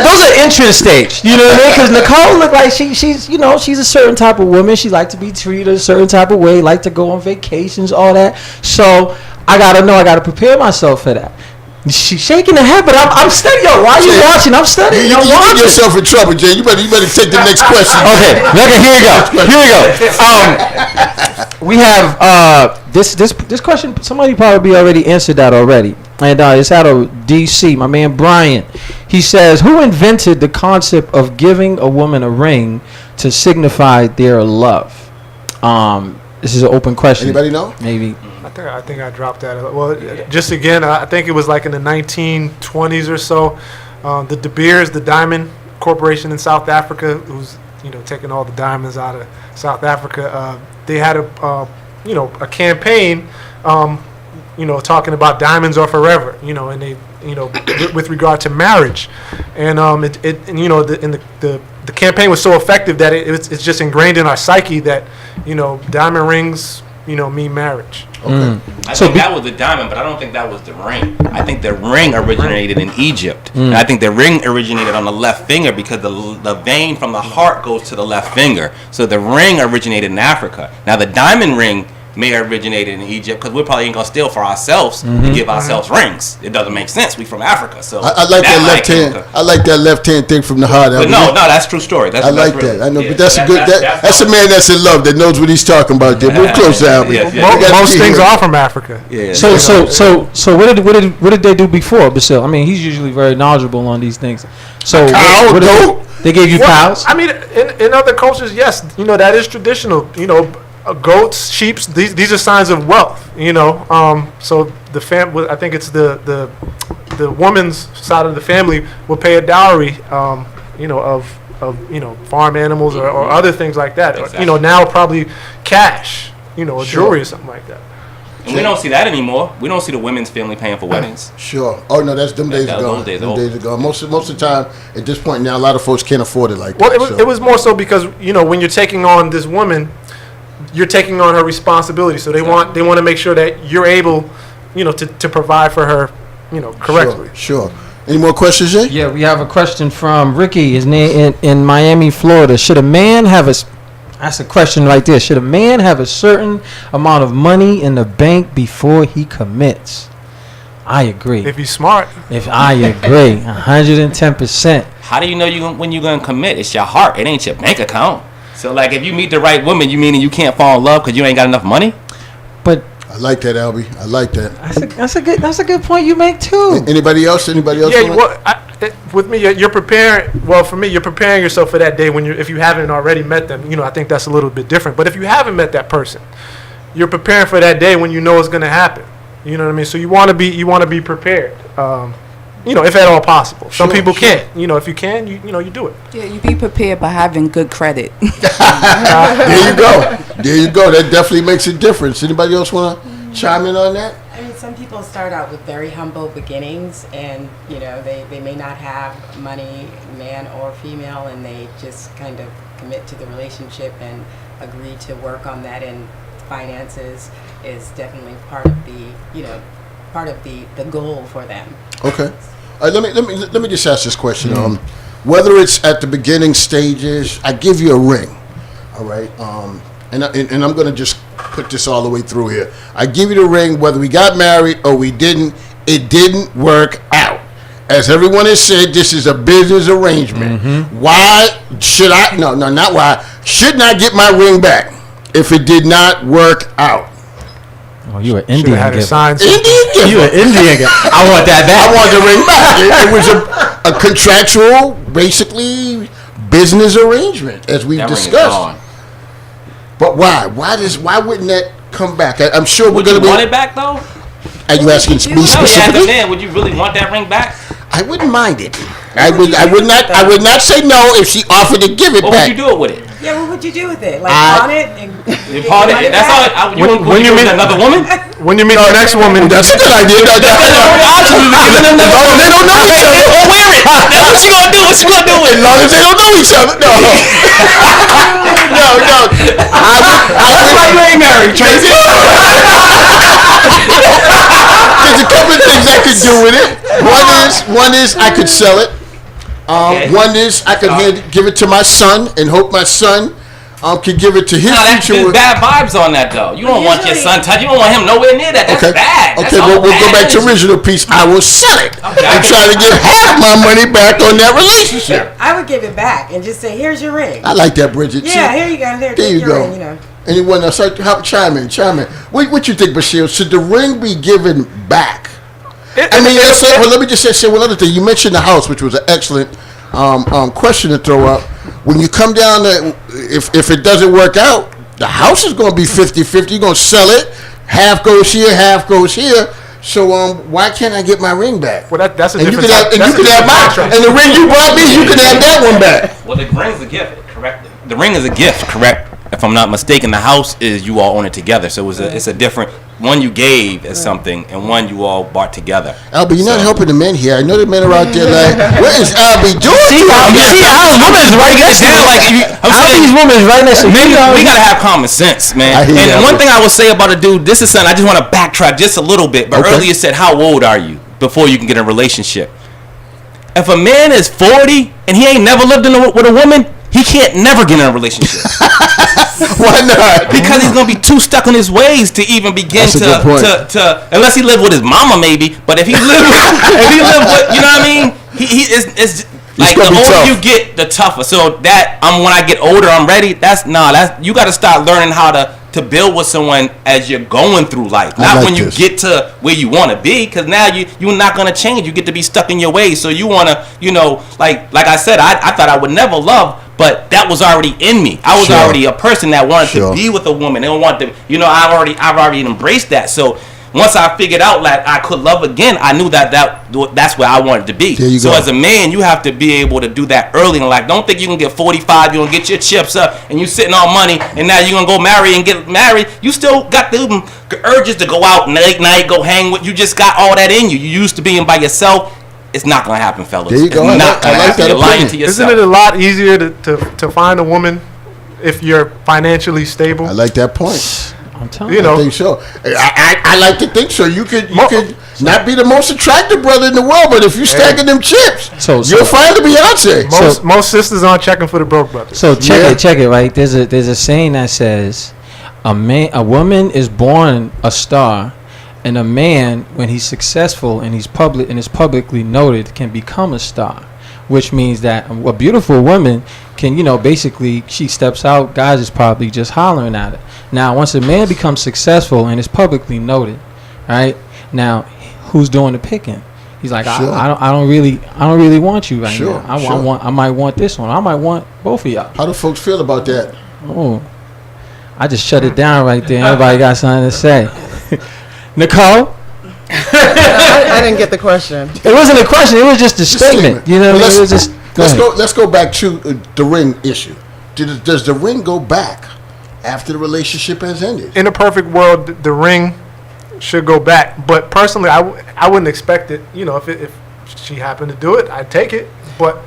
those are entrance stage. You know what I mean? Because Nicole look like she's a certain type of woman. She like to be treated a certain type of way. Like to go on vacations, all that. So I gotta prepare myself for that. She's shaking her head, but I'm studying. Yo, why are you watching? I'm studying. You get yourself in trouble, Jay. You better take the next question. Okay, here we go. We have this question. Somebody probably already answered that already, and it's out of DC. My man Brian. He says, "Who invented the concept of giving a woman a ring to signify their love?" This is an open question. Anybody know? Maybe. I think I dropped that. Well, just again, I think it was like in the 1920s or so. The De Beers, the diamond corporation in South Africa, who's taking all the diamonds out of South Africa. They had a campaign, talking about diamonds are forever. And they with regard to marriage, and the campaign was so effective that it's just ingrained in our psyche that diamond rings mean marriage. Okay. I think that was the diamond, but I don't think that was the ring. I think the ring originated in Egypt. And I think the ring originated on the left finger because the vein from the heart goes to the left finger. So the ring originated in Africa. Now the diamond ring may have originated in Egypt because we probably ain't gonna steal for ourselves and give ourselves rings. It doesn't make sense. We from Africa, so I like that left hand. I like that left hand thing from the heart. But no, that's true story. I like that. I know, but that's a good. That's a man that's in love that knows what he's talking about. There, move closer, Albert. Most things are from Africa. Yeah. So what did they do before, Basil? I mean, he's usually very knowledgeable on these things. So they gave you cows? I mean, in other cultures, yes, that is traditional. goats, sheep. These are signs of wealth. So the I think it's the woman's side of the family will pay a dowry. Of farm animals or other things like that. Exactly. Now probably cash. Or jewelry or something like that. And we don't see that anymore. We don't see the women's family paying for weddings. Sure. Oh no, that's them days ago. Those days them old. days ago. Most of the time, at this point now, a lot of folks can't afford it like Well, that. it was more so because when you're taking on this woman, you're taking on her responsibility. So they want to make sure that you're able, to provide for her, correctly. Sure. Any more questions, Jay? Yeah, we have a question from Ricky. His name in Miami, Florida. Should a man have that's a question like this. Should a man have a certain amount of money in the bank before he commits? I agree. If he's smart. I agree. 110%. How do you know when you're going to commit? It's your heart. It ain't your bank account. So, like, if you meet the right woman, you meaning you can't fall in love because you ain't got enough money? But I like that, Albie. I like that. That's a good point you make too. Anybody else? Yeah, with me, you're preparing. Well, for me, you're preparing yourself for that day if you haven't already met them. I think that's a little bit different. But if you haven't met that person, you're preparing for that day when you know it's going to happen. You know what I mean? So you want to be prepared. If at all possible. Some people can't. If you can, you do it. Yeah, you be prepared by having good credit. There you go. That definitely makes a difference. Anybody else want to chime in on that? I mean, some people start out with very humble beginnings, and they may not have money, man or female, and they just kind of commit to the relationship and agree to work on that. And finances is definitely part of the goal for them. Okay. All right, let me just ask this question. Whether it's at the beginning stages, I give you a ring. All right. And I'm going to just put this all the way through here. I give you the ring, whether we got married or we didn't. It didn't work out. As everyone has said, this is a business arrangement. Mm-hmm. Why should I? No, not why. Shouldn't I get my ring back if it did not work out? Oh, you an Indian had giver. Indian giver. You an Indian giver. I want that back. I want the ring back. It was a contractual, basically, business arrangement, as we've That ring is discussed. gone. But why? Why wouldn't that come back? I'm sure we're Would going you to be. want it back, though? Are you asking me No, yeah, as a specifically? man, would you really want that ring back? I wouldn't mind it. I would not say no if she offered to give it What back. would you do it with it? Yeah, what would you do with it? Like I- pawn it and You get pawn your money it. That's back? all. Would you When you give it meet- to another woman? When you meet the next woman, That's a good idea. That's the only option. We be giving them As long as they don't know each other. Or wear it. That's what you gonna do. What you gonna do with As it? long as they don't know each other. No. No. That's why you ain't married, Tracy. There's a couple of things I could do with it. One is I could sell it. Okay. One is I could give it to my son and hope my son could give it to his Nah, that's future. there's bad vibes on that though. You don't want your son touch. You don't want him nowhere near that. That's Okay. bad. That's Okay, all we'll go bad back to energy. original piece. I will sell it Okay. and try to get half my money back on that relationship. I would give it back and just say, "Here's your ring." I like that, Bridget. Yeah, See? here you go. There Take you your go. ring, Anyone else? Chime in. What you think, Bashir? Should the ring be given back? I mean, let me just say one other thing. You mentioned the house, which was an excellent question to throw up. When you come down to, if it doesn't work out, the house is going to be 50-50. You're going to sell it. Half goes here, half goes here. So why can't I get my ring back? Well, that's a And you different. can have, and that's you a can have different mine. contract. And the ring you brought me, you can have that one back. Well, the ring's a gift, correct? The ring is a gift, correct? If I'm not mistaken, the house is you all own it together. So it's a different one you gave as something, and one you all bought together. Albie, you're not So- helping the men here. I know the men are out there like, what is Albie doing? See how women's right next to Down, like, I'm How saying, these women's right next to maybe me? we gotta have common sense, man. I hear you, And one Albert. thing I will say about a dude, this is something I just want to backtrack just a little bit. But Okay. earlier you said, how old are you before you can get in a relationship? If a man is 40 and he ain't never lived with a woman, he can't never get in a relationship. Why not? Because he's gonna be too stuck in his ways to even begin That's a good point. to unless he lived with his mama maybe. But if he lived with you know what I mean, it's like the gonna be older tough. you get, the tougher. So that when I get older, I'm ready. That's you got to start learning how to build with someone as you're going through life, I not like when you this. get to where you want to be. Because now you're not gonna change. You get to be stuck in your ways. So you wanna like I said, I thought I would never love. But that was already in me. I was Sure. already a person that wanted Sure. to be with a woman. They don't want to, I've already embraced that. So once I figured out that I could love again, I knew that's where I wanted to be. There you so go. as a man, you have to be able to do that early in life. Don't think you can get 45, you're going to get your chips up, and you sitting on money, and now you're going to go marry and get married. You still got the urges to go out late night, go hang with. You just got all that in you. You used to being by yourself. It's not going to happen, fellas. There you go. It's I not like going to happen. that You're lying opinion. to yourself. Isn't it a lot easier to find a woman if you're financially stable? I like that point. I'm telling You you. know, I think so. I like to think so. You could not be the most attractive brother in the world, but if you stacking them chips, So- you'll find the Beyonce. most sisters aren't checking for the broke brothers. So Yeah. check it, right? There's a saying that says a woman is born a star, and a man, when he's successful and he's publicly noted, can become a star. Which means that a beautiful woman can, basically she steps out, guys is probably just hollering at her. Now, once a man becomes successful and is publicly noted, right? Now, who's doing the picking? He's like, Sure. I don't really want you right Sure, now. sure. I might want this one. I might want both of y'all. How do folks feel about that? Oh, I just shut it down right there. Everybody got something to say. Nicole, I didn't get the question. it wasn't a question. It was just a statement. You know, Well, what I mean? It was let's, just. let's ahead. go. Let's go back to the ring issue. Does the ring go back after the relationship has ended? In a perfect world, the ring should go back. But personally, I wouldn't expect it. If she happened to do it, I'd take it. But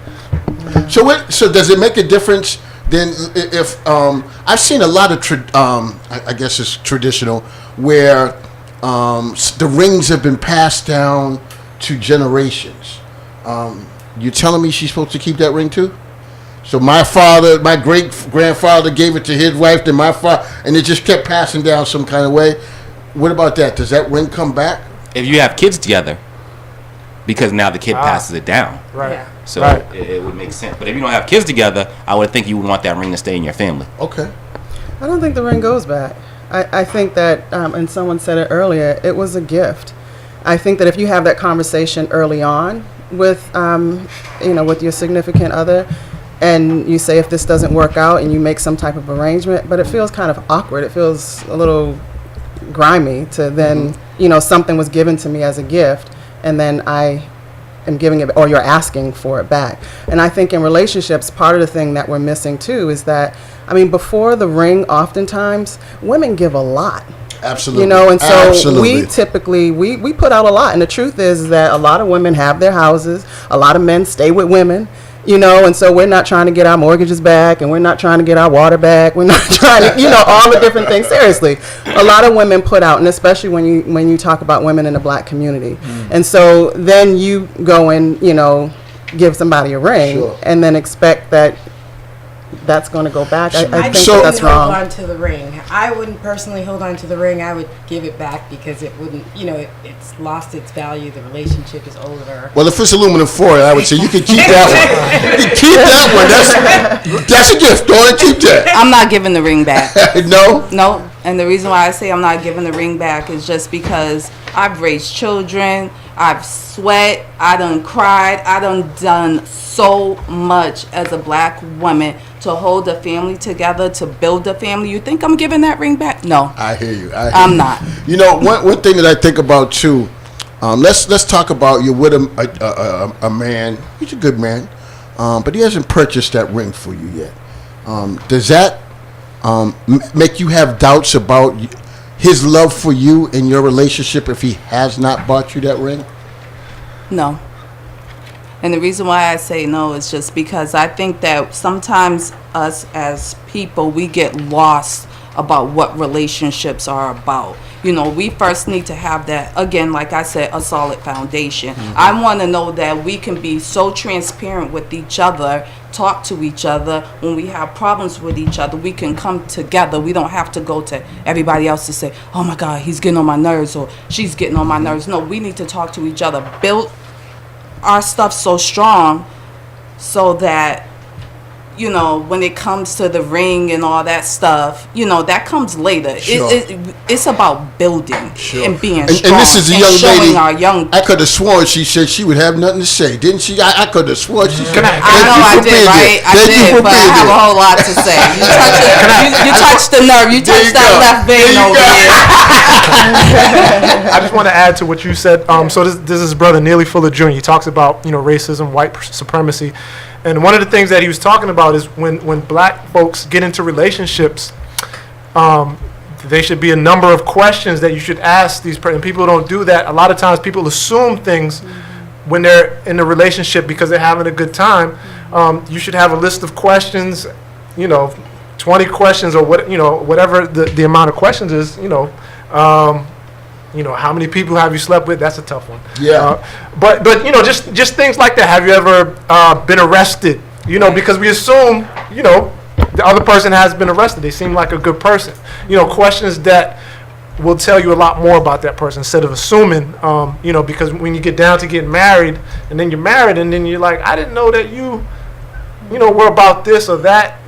So does it make a difference then if I've seen a lot of I guess it's traditional where the rings have been passed down to generations. You telling me she's supposed to keep that ring too? So my great grandfather gave it to his wife, then my father, and it just kept passing down some kind of way. What about that? Does that ring come back? If you have kids together, because now the kid passes it down. right, Yeah. So right. it would make sense. But if you don't have kids together, I would think you would want that ring to stay in your family. Okay. I don't think the ring goes back. I think that, and someone said it earlier, it was a gift. I think that if you have that conversation early on with, with your significant other, and you say if this doesn't work out and you make some type of arrangement, but it feels kind of awkward. It feels a little grimy to then, something was given to me as a gift, and then I am giving it, or you're asking for it back. And I think in relationships, part of the thing that we're missing too is that, before the ring, oftentimes women give a lot. Absolutely. And so Absolutely. we typically we put out a lot, and the truth is that a lot of women have their houses, a lot of men stay with women, and so we're not trying to get our mortgages back, and we're not trying to get our water back, we're not trying to, all the different things. Seriously, a lot of women put out, and especially when you talk about women in the Black community, and so then you go and give somebody a ring, Sure. and then expect that that's going to go back. I think So- that's hold wrong. on to the ring. I wouldn't personally hold on to the ring. I would give it back because it wouldn't, it's lost its value. The relationship is over. Well, if it's aluminum foil, I would say you can keep that one. You can keep that one. That's a gift. Go ahead and keep that. I'm not giving the ring back. No? No, and the reason why I say I'm not giving the ring back is just because I've raised children, I've sweat, I done cried, I done so much as a Black woman to hold a family together, to build a family. You think I'm giving that ring back? No. I hear you. I'm not. One thing that I think about too. Let's talk about you're with a man. He's a good man, but he hasn't purchased that ring for you yet. Does that make you have doubts about his love for you and your relationship if he has not bought you that ring? No. And the reason why I say no is just because I think that sometimes us as people, we get lost about what relationships are about. We first need to have that, again, like I said, a solid foundation. I want to know that we can be so transparent with each other, talk to each other. When we have problems with each other, we can come together. We don't have to go to everybody else to say, oh my God, he's getting on my nerves or she's getting on my nerves. No, we need to talk to each other, build our stuff so strong so that you know, when it comes to the ring and all that stuff, you know, that comes later. Sure. It's about building and being strong And this is a and young showing lady. our young. I could have sworn she said she would have nothing to say, didn't she? I could have sworn she said. I know I did, right? I did, but I have a whole lot to say. You touched the nerve. You touched that left vein over there. I just want to add to what you said. So this is Brother Neely Fuller Jr. He talks about, you know, racism, white supremacy. And one of the things that he was talking about is when black folks get into relationships, there should be a number of questions that you should ask these and people don't do that. A lot of times people assume things when they're in a relationship because they're having a good time. You should have a list of questions, you know, 20 questions or what, you know, whatever the amount of questions is, you know, how many people have you slept with? That's a tough one. Yeah. But you know, just things like that. Have you ever been arrested? You know, because we assume, you know, the other person has been arrested. They seem like a good person. You know, questions that will tell you a lot more about that person instead of assuming, you know, because when you get down to getting married and then you're married and then you're like, I didn't know that you know, were about this or that.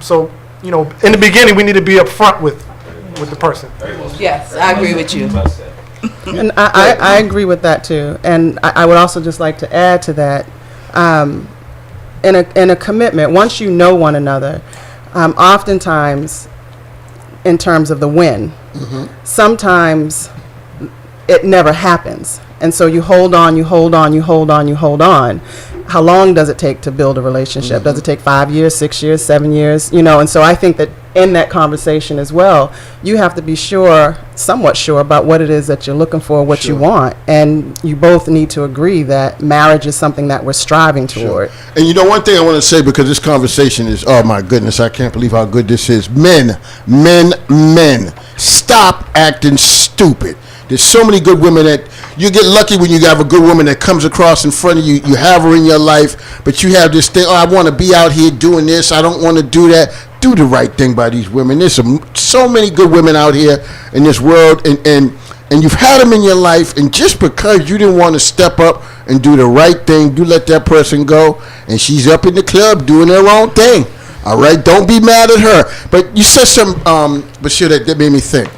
So, you know, in the beginning, we need to be upfront with the person. Yes, I agree with you. And I agree with that too. And I would also just like to add to that, in a commitment, once you know one another, oftentimes in terms of the win, sometimes it never happens. And so you hold on, you hold on, you hold on, you hold on. How long does it take to build a relationship? Does it take 5 years, 6 years, 7 years? You know, and so I think that in that conversation as well, you have to be sure, somewhat sure about what it is that you're looking for, what you want. And you both need to agree that marriage is something that we're striving toward. And you know, one thing I want to say, because this conversation is, oh my goodness, I can't believe how good this is. Men, stop acting stupid. There's so many good women that you get lucky when you have a good woman that comes across in front of you. You have her in your life, but you have this thing, oh, I want to be out here doing this. I don't want to do that. Do the right thing by these women. There's so many good women out here in this world, and you've had them in your life, and just because you didn't want to step up and do the right thing, do let that person go, and she's up in the club doing her own thing. All right? Don't be mad at her. But you said some, Bashir, that made me think.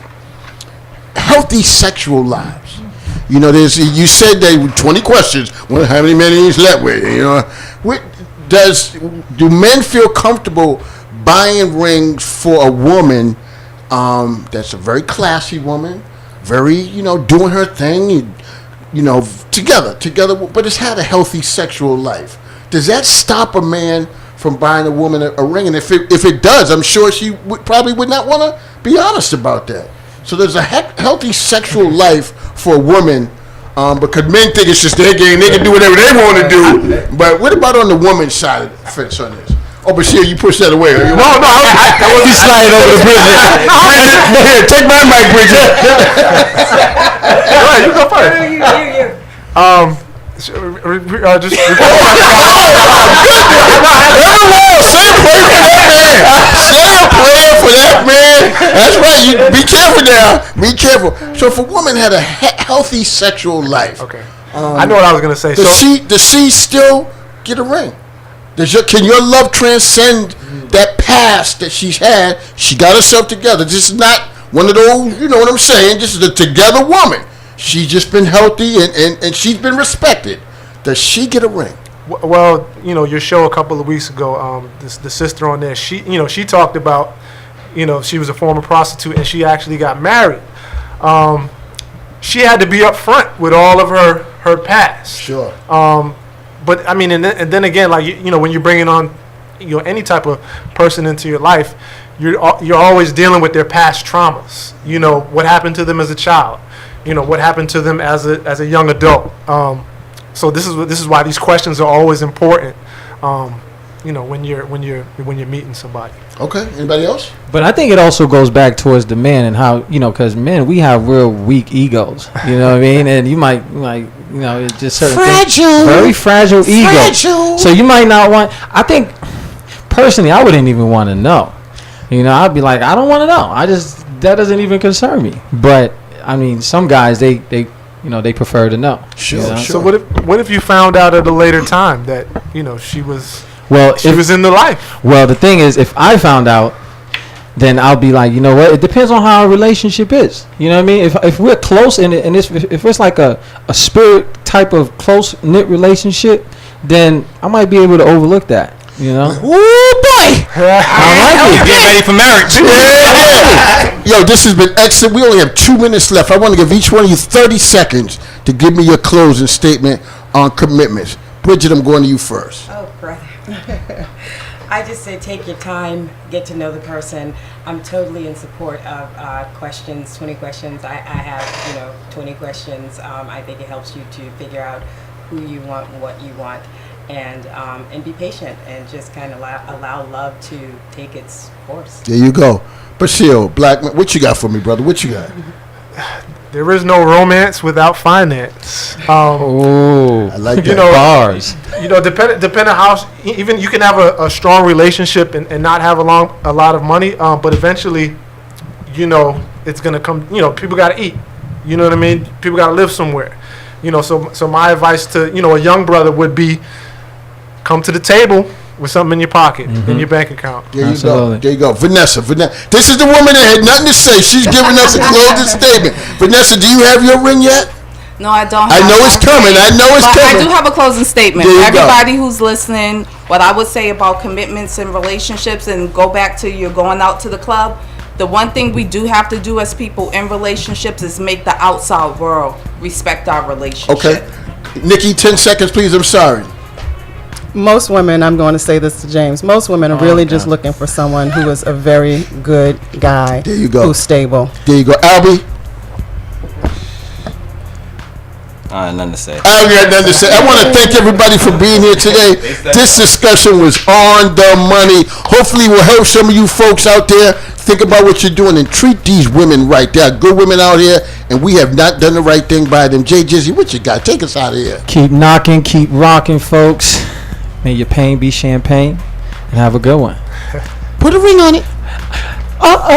Healthy sexual lives. You know, you said that 20 questions. Well, how many men you slept with? You know, do men feel comfortable buying rings for a woman that's a very classy woman, very, you know, doing her thing, you know, together, but has had a healthy sexual life? Does that stop a man from buying a woman a ring? And if it does, I'm sure she probably would not want to be honest about that. So there's a healthy sexual life for a woman, because men think it's just their game. They can do whatever they want to do. But what about on the woman's side of the fence on this? Oh, Bashir, you push that away. No, I He's sliding over the Bridget. Here, take my mic, Bridget. All right, you go first. Just Say a prayer for that man. That's right. You be careful now. Be careful. So if a woman had a healthy sexual life, okay, I know what I was gonna say. Does she still get a ring? Can your love transcend that past that she's had? She got herself together. This is not one of those, you know what I'm saying? This is a together woman. She's just been healthy and she's been respected. Does she get a ring? Well, you know, your show a couple of weeks ago, the sister on there, she talked about, you know, she was a former prostitute and she actually got married. She had to be upfront with all of her past. Sure. But I mean, and then again, like you know, when you're bringing on, you know, any type of person into your life, you're always dealing with their past traumas. You know, what happened to them as a child. You know, what happened to them as a young adult. So this is why these questions are always important. You know, when you're meeting somebody. Okay. Anybody else? But I think it also goes back towards the men and how, you know, because men, we have real weak egos. You know what I mean? And you might you know, it's just certain things, very fragile egos. So you might not want. I think personally, I wouldn't even want to know. You know, I'd be like, I don't want to know. That doesn't even concern me. But I mean, some guys they prefer to know. Sure. You know? So what if you found out at a later time that, you know, she was Well, She was in the life. well, the thing is, if I found out, then I'll be like, you know what? It depends on how our relationship is. You know what I mean? If we're close and if it's like a spirit type of close knit relationship, then I might be able to overlook that. You know? Ooh, boy! Get ready for marriage. Yo, this has been excellent. We only have 2 minutes left. I want to give each one of you 30 seconds to give me your closing statement on commitments. Bridget, I'm going to you first. Oh, brother. I just say take your time, get to know the person. I'm totally in support of questions, 20 questions. I have, 20 questions. I think it helps you to figure out who you want, what you want, and be patient and just kind of allow love to take its course. There you go. Bashir Blackman, what you got for me, brother? What you got? There is no romance without finance. Oh, I like that. You know, bars. Depending how, even you can have a strong relationship and not have a lot of money, but eventually, it's gonna come. People gotta eat. You know what I mean? People gotta live somewhere. So my advice to a young brother would be, come to the table with something in your pocket, in your bank account. There you Absolutely. go. There you go. Vanessa. This is the woman that had nothing to say. She's giving us a closing statement. Vanessa, do you have your ring yet? No, I don't. I know it's coming. I know it's But coming. I do have a closing statement. There you go. Everybody who's listening, what I would say about commitments and relationships, and go back to you're going out to the club. The one thing we do have to do as people in relationships is make the outside world respect our relationship. Okay. Nikki, 10 seconds, please. I'm sorry. Most women, I'm going to say this to James, most women are really just looking for someone who is a very good guy. There you go. Who's stable. There you go. Albie, I have nothing to say. I don't got nothing to say. I want to thank everybody for being here today. This discussion was on the money. Hopefully, we'll help some of you folks out there think about what you're doing and treat these women right. There are good women out here, and we have not done the right thing by them. Jay Jizzy, what you got? Take us out of here. Keep knocking, keep rocking, folks. May your pain be champagne, and have a good one. Put a ring on it. Oh.